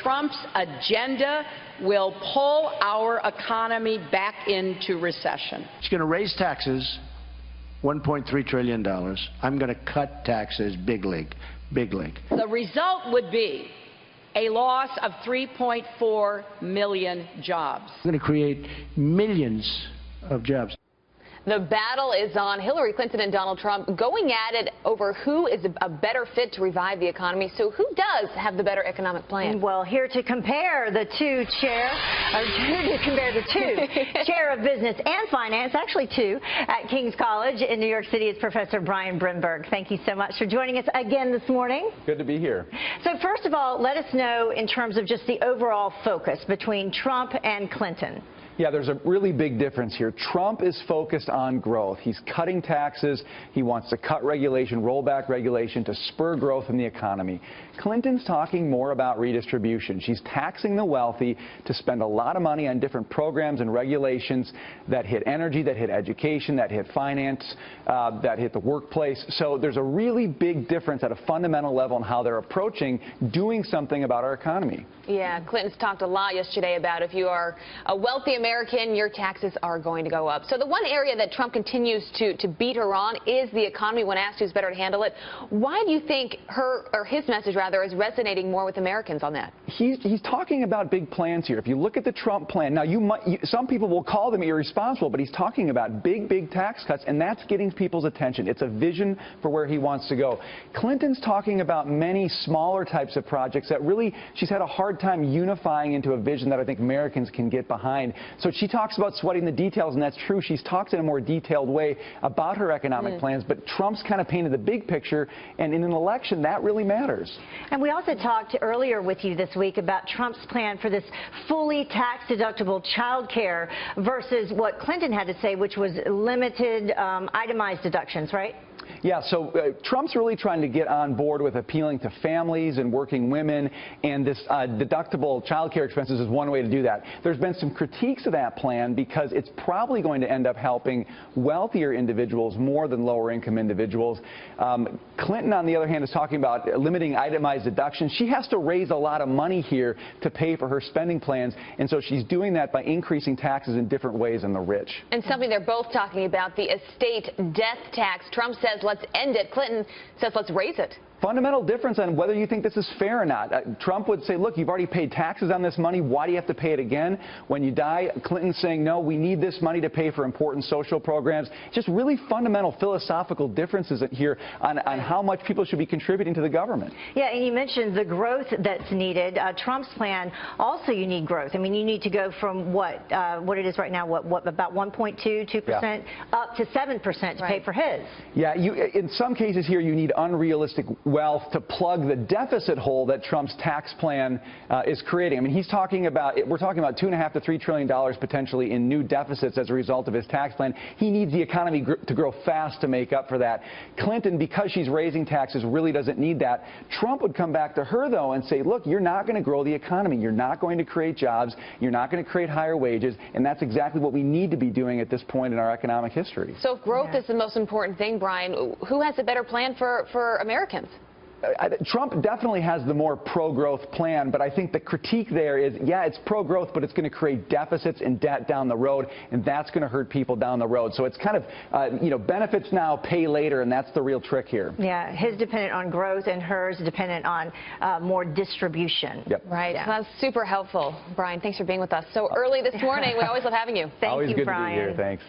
Trump's agenda will pull our economy back into recession. She's going to raise taxes, $1.3 trillion. I'm going to cut taxes, big league, big league. The result would be a loss of 3.4 million jobs. I'm going to create millions of jobs. The battle is on. Hillary Clinton and Donald Trump going at it over who is a better fit to revive the economy. So who does have the better economic plan? Well, here to compare the two, chair of business and finance, actually two, at King's College in New York City is Professor Brian Brenberg. Thank you so much for joining us again this morning. Good to be here. So first of all, let us know in terms of just the overall focus between Trump and Clinton. Yeah, there's a really big difference here. Trump is focused on growth. He's cutting taxes. He wants to cut regulation, roll back regulation to spur growth in the economy. Clinton's talking more about redistribution. She's taxing the wealthy to spend a lot of money on different programs and regulations that hit energy, that hit education, that hit finance, that hit the workplace. So there's a really big difference at a fundamental level in how they're approaching doing something about our economy. Yeah, Clinton's talked a lot yesterday about if you are a wealthy American, your taxes are going to go up. So the one area that Trump continues to beat her on is the economy when asked who's better to handle it. Why do you think his message rather is resonating more with Americans on that? He's talking about big plans here. If you look at the Trump plan, now some people will call them irresponsible, but he's talking about big tax cuts, and that's getting people's attention. It's a vision for where he wants to go. Clinton's talking about many smaller types of projects that really she's had a hard time unifying into a vision that I think Americans can get behind. So she talks about sweating the details, and that's true. She's talked in a more detailed way about her economic plans, but Trump's kind of painted the big picture, and in an election, that really matters. And we also talked earlier with you this week about Trump's plan for this fully tax-deductible child care versus what Clinton had to say, which was limited itemized deductions, right? Yeah, so Trump's really trying to get on board with appealing to families and working women, and this deductible child care expenses is one way to do that. There's been some critiques of that plan because it's probably going to end up helping wealthier individuals more than lower-income individuals. Clinton, on the other hand, is talking about limiting itemized deductions. She has to raise a lot of money here to pay for her spending plans, and so she's doing that by increasing taxes in different ways on the rich. And something they're both talking about, the estate death tax. Trump says let's end it. Clinton says let's raise it. Fundamental difference on whether you think this is fair or not. Trump would say, look, you've already paid taxes on this money. Why do you have to pay it again when you die? Clinton's saying, no, we need this money to pay for important social programs. Just really fundamental philosophical differences here on how much people should be contributing to the government. Yeah, and you mentioned the growth that's needed. Trump's plan, also you need growth. I mean, you need to go from what it is right now, what about 2% up to 7% to pay for his. Yeah, in some cases here, you need unrealistic wealth to plug the deficit hole that Trump's tax plan is creating. I mean, we're talking about $2.5 to $3 trillion potentially in new deficits as a result of his tax plan. He needs the economy to grow fast to make up for that. Clinton, because she's raising taxes, really doesn't need that. Trump would come back to her, though, and say, look, you're not going to grow the economy. You're not going to create jobs. You're not going to create higher wages. And that's exactly what we need to be doing at this point in our economic history. So if growth is the most important thing, Brian, who has a better plan for Americans? Trump definitely has the more pro-growth plan, but I think the critique there is, yeah, it's pro-growth, but it's going to create deficits and debt down the road, and that's going to hurt people down the road. So it's kind of, benefits now, pay later, and that's the real trick here. Yeah, his dependent on growth and hers dependent on more distribution. Yep. Right. Yeah. That's super helpful. Brian, thanks for being with us so early this morning. We always love having you. Thank always you, good Brian. to be here. Thanks.